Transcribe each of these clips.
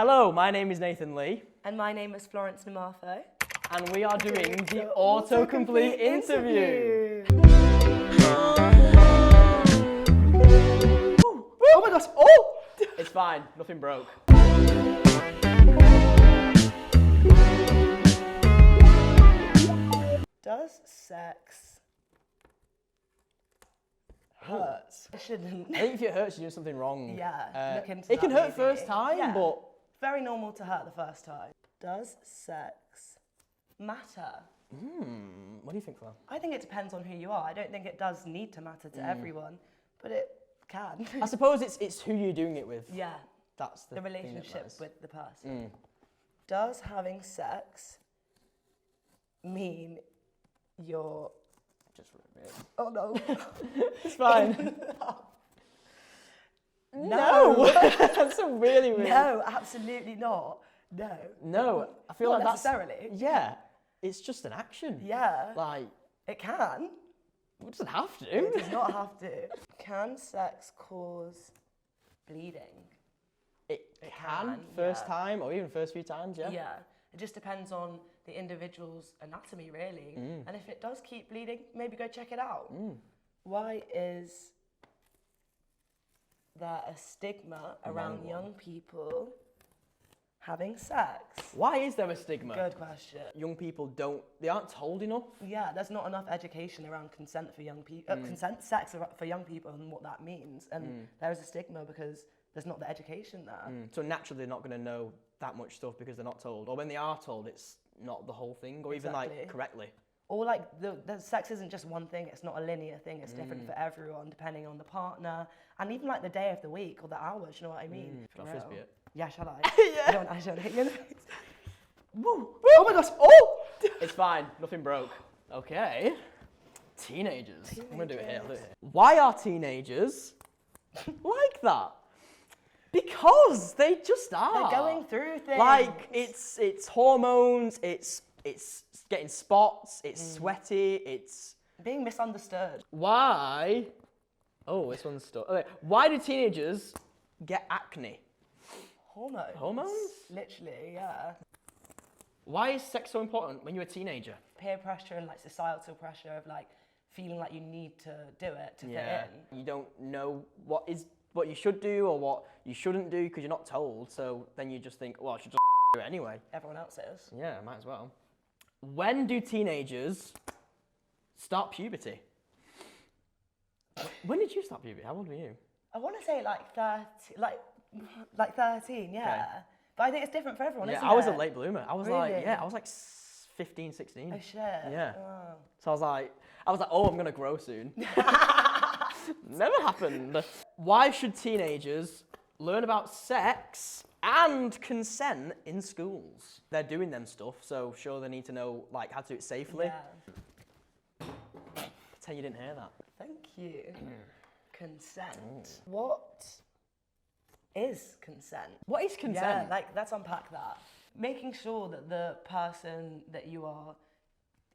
Hello, my name is Nathan Lee. And my name is Florence Namartho. And we are doing the Autocomplete interview. Oh my gosh, oh! It's fine, nothing broke. Does sex hurt? It shouldn't. I think if it hurts, you're doing something wrong. Yeah, look into it can that hurt first time, yeah. but... Very normal to hurt the first time. Does sex matter? What do you think, Flo? I think it depends on who you are. I don't think it does need to matter to everyone, but it can. I suppose it's who you're doing it with. Yeah, That's the relationship with the person. Does having sex mean you're... Just rip it. Oh no. It's fine. No. That's a really weird... No, absolutely not. No. No, I feel Not like that's... necessarily. Yeah, it's just an action. Yeah. Like, It can. it doesn't have to. It does not have to. Can sex cause bleeding? It can, first time, or even first few times, yeah. Yeah. It just depends on the individual's anatomy, really. And if it does keep bleeding, maybe go check it out. Why is there a stigma around young people having sex? Why is there a stigma? Good question. Young people they aren't told enough. Yeah, there's not enough education around consent for young people, sex for young people and what that means. And there is a stigma because there's not the education there. So naturally they're not going to know that much stuff because they're not told. Or when they are told, it's not the whole thing, or even like correctly. Or like the sex isn't just one thing, it's not a linear thing, it's different for everyone depending on the partner and even like the day of the week or the hours, you know what I mean? Shall I frisbee it? Yeah, shall I? Yeah. I don't hit you in the face. Woo. Oh my gosh, oh! It's fine, nothing broke. Okay. Teenagers. I'm going to do it here, I'll do it here. Why are teenagers like that? Because they just are. They're going through things. Like, it's hormones, it's getting spots, it's sweaty, it's... Being misunderstood. Why... Oh, this one's stuck. Okay. Why do teenagers get acne? Hormones. Hormones? Literally, yeah. Why is sex so important when you're a teenager? Peer pressure and like societal pressure of like feeling like you need to do it to fit in. You don't know what you should do or what you shouldn't do because you're not told. So then you just think, well, I should just do it anyway. Everyone else is. Yeah, might as well. When do teenagers start puberty? When did you start puberty? How old were you? I want to say like 30, like 13, yeah. Okay. But I think it's different for everyone, isn't it? I was a late bloomer. I was really? I was like 15, 16. Oh shit. Yeah. Oh. So I was like, oh, I'm gonna grow soon. Never happened. Why should teenagers learn about sex and consent in schools? They're doing them stuff, so sure they need to know like how to do it safely. Yeah. Pretend you didn't hear that. Thank you. Consent. What is consent? What is consent? Yeah, like let's unpack that. Making sure that the person that you are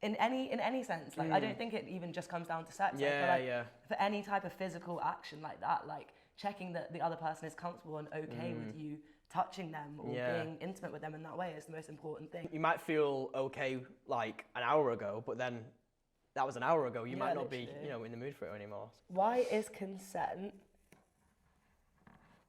in any sense, like I don't think it even just comes down to sex. For any type of physical action like that, like checking that the other person is comfortable and okay with you touching them or being intimate with them in that way is the most important thing. You might feel okay like an hour ago, but then that was an hour ago. You might not be, in the mood for it anymore. Why is consent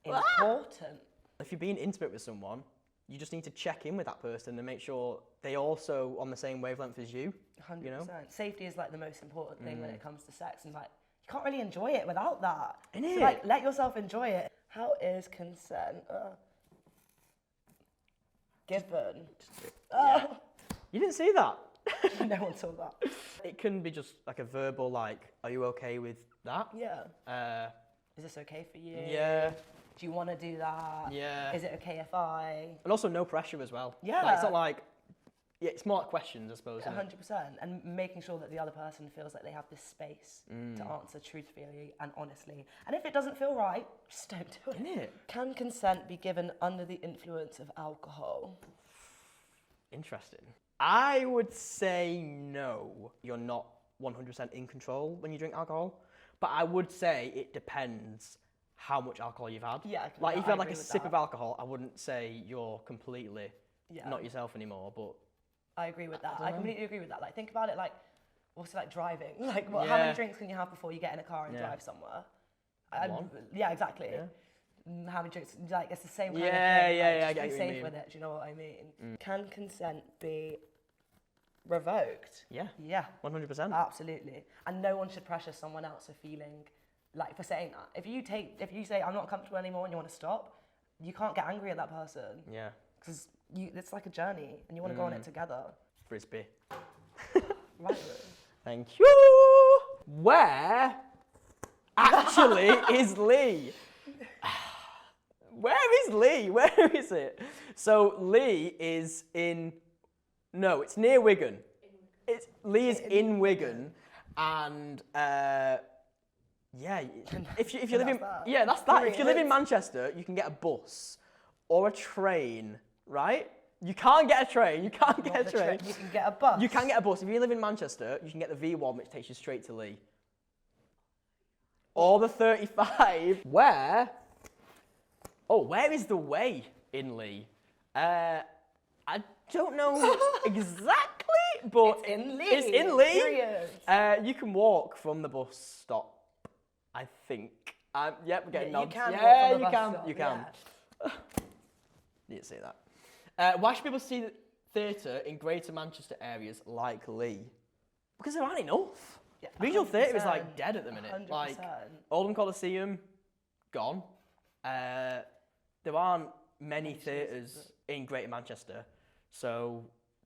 important? If you're being intimate with someone, you just need to check in with that person and make sure they also on the same wavelength as you. 100%. You know? Safety is like the most important thing when it comes to sex, and like you can't really enjoy it without that. Innit? So like let yourself enjoy it. How is consent given? Yeah. You didn't see that? No one saw that. It can be just like a verbal, like, are you okay with that? Yeah. Is this okay for you? Yeah. Do you want to do that? Yeah. Is it okay if I? And also no pressure as well. Yeah. Like, it's not like, it's more like questions, I suppose. 100%. And making sure that the other person feels like they have this space to answer truthfully and honestly. And if it doesn't feel right, just don't do it. Innit? Can consent be given under the influence of alcohol? Interesting. I would say no. You're not 100% in control when you drink alcohol. But I would say it depends how much alcohol you've had. Yeah, Like, yeah, if you I had like a agree with sip that. of alcohol, I wouldn't say you're completely Yeah. not yourself anymore, but I agree with that. don't I know. completely agree with that. Like, think about it like, also like driving. Like, how Yeah. many drinks can you have before you get in a car and Yeah. drive somewhere? One. Yeah, exactly. Yeah. How many drinks? Like, it's the same kind Yeah, of thing. yeah, like, yeah, I just get be what you safe mean. with it. Do you know what I mean? Can consent be revoked? Yeah. Yeah, 100%. absolutely. And no one should pressure someone else for feeling like for saying that. If you say I'm not comfortable anymore and you want to stop, you can't get angry at that person Yeah. because it's like a journey and you want to go on it together. Frisbee. Right. Thank you. Where actually is Lee? Where is Lee? Where is it? So Lee is in. No, it's near Wigan. Lee is in Wigan, and yeah, if you live in that's that. If you live in Manchester, you can get a bus or a train, right? You can't get a train. You can't get a train. You can get a bus. You can get a bus. If you live in Manchester, you can get the V1, which takes you straight to Lee. Or the 35. Where is the way in Lee? I don't know exactly, but It's in Lee. It's in Lee. Period. You can walk from the bus stop, I think. Yep, we're getting Yeah, you nods. can walk Yeah, from the you bus can. stop, You can. yeah. Didn't see that. Why should people see theatre in Greater Manchester areas like Lee? Because there aren't enough. Yeah, Regional theatre is 100%, like dead at the minute. 100%. Like Oldham Coliseum, gone. There aren't many theatres in Greater Manchester, so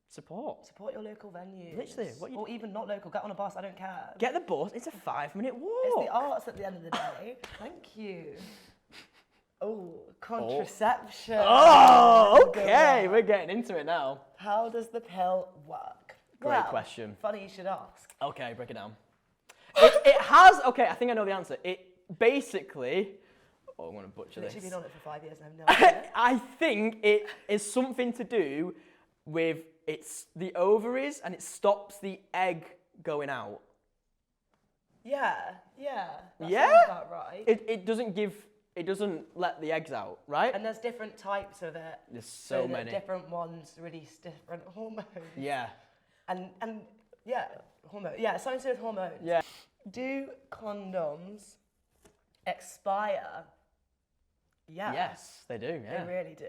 support. Support your local venues. Literally, or even not local. Get on a bus. I don't care. Get the bus. It's a 5-minute walk. It's the arts at the end of the day. Thank you. Oh, contraception. Oh, okay. We're getting into it now. How does the pill work? Great question. Funny you should ask. Okay, break it down. It has. Okay, I think I know the answer. It basically. Oh, I'm gonna butcher I've this. literally been on it for 5 years and I have no idea. I think it is something to do with it's the ovaries and it stops the egg going out. Yeah. That Yeah? sounds about right. It doesn't let the eggs out, right? And there's different types of it. There's so that many. Different ones release different hormones. Yeah. And yeah, hormone. Yeah, something to do with hormones. Yeah. Do condoms expire? Yeah. Yes, they do. Yeah. They really do.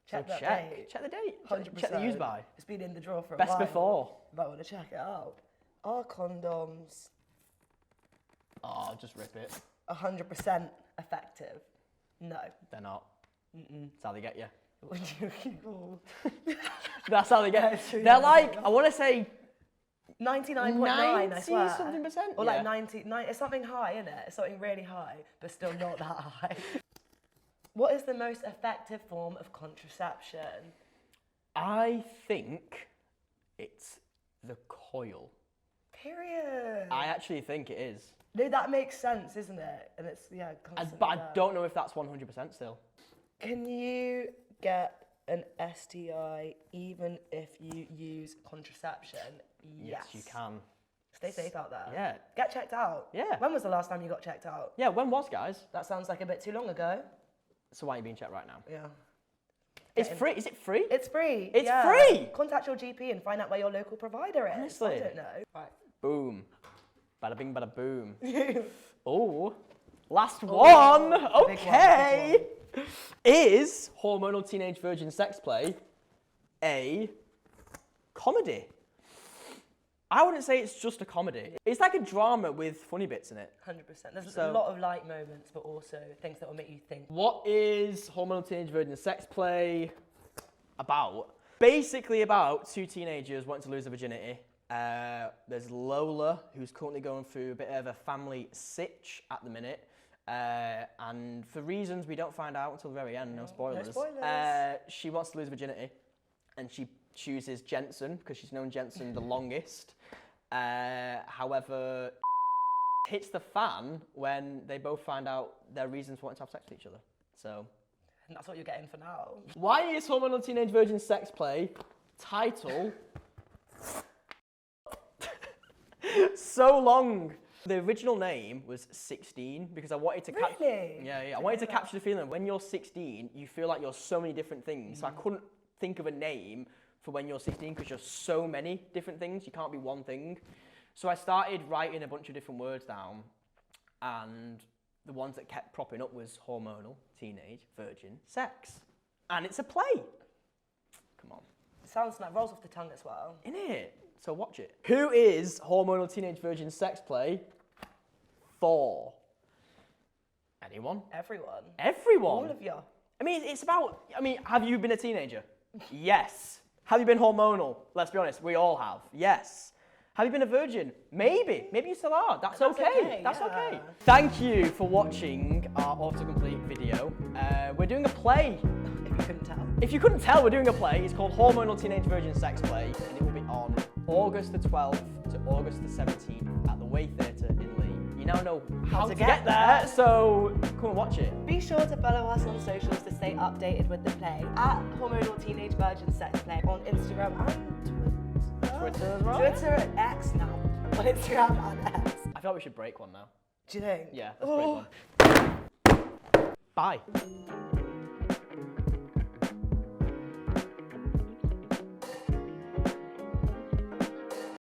Check So that check. date. Check the date. 100%. Check the use by. It's been in the drawer for a Best while. before. Might want to check it out. Are condoms Oh, just rip it. 100% effective? No. They're not. That's how they get you. Would you? That's how they get. Yeah, it's true, They're yeah. like, I want to say 99.9, I swear. something percent. Or yeah. like 99, it's something high, isn't it? It's something really high, but still not that high. What is the most effective form of contraception? I think it's the coil. Period. I actually think it is. No, that makes sense, isn't it? And it's, yeah, constantly But I there. don't know if that's 100% still. Can you get an STI even if you use contraception? Yes. You can. Stay safe out there. Yeah. Get checked out. Yeah. When was the last time you got checked out? Yeah, when was, guys? That sounds like a bit too long ago. So why are you being checked right now? Yeah. It's free. Is it free? It's free. It's yeah. free? Contact your GP and find out where your local provider is. Honestly. I don't know. Right. Boom. Bada bing, bada boom. Oh, last one. big one, Okay. Is Hormonal Teenage Virgin Sex Play a comedy? I wouldn't say it's just a comedy. It's like a drama with funny bits in it. 100%. There's So- a lot of light moments, but also things that will make you think. What is Hormonal Teenage Virgin Sex Play about? Basically about two teenagers wanting to lose their virginity. There's Lola, who's currently going through a bit of a family sitch at the minute. And for reasons we don't find out until the very end, no spoilers. No spoilers. She wants to lose virginity, and she chooses Jensen because she's known Jensen the longest. However, hits the fan when they both find out their reasons for wanting to have sex with each other. So, And that's what you're getting for now. why is Hormonal Teenage Virgin Sex Play title so long? The original name was 16 because I wanted to Really? I wanted to capture the feeling when you're 16, you feel like you're so many different things. So I couldn't think of a name for when you're 16 because you're so many different things. You can't be one thing. So I started writing a bunch of different words down, and the ones that kept propping up was hormonal, teenage, virgin, sex. And it's a play. Come on. Sounds like rolls off the tongue as well. Innit? So watch it. Who is Hormonal Teenage Virgin Sex Play for? Anyone? Everyone. Everyone? All of you. I mean, it's about, have you been a teenager? Yes. Have you been hormonal? Let's be honest, we all have. Yes. Have you been a virgin? Maybe. Maybe you still are. That's okay. That's okay. Thank you for watching our autocomplete video. We're doing a play. If you couldn't tell. If you couldn't tell, we're doing a play. It's called Hormonal Teenage Virgin Sex Play, and it will be on August the 12th to August the 17th at the Way Theatre in Lee. You now know how to get there, so come and watch it. Be sure to follow us on socials to stay updated with the play at Hormonal Teenage Virgin Sex Play on Instagram and Twitter as well? Twitter and X now. On Instagram and X. I feel like we should break one now. Do you think? Yeah, let's break one. Bye.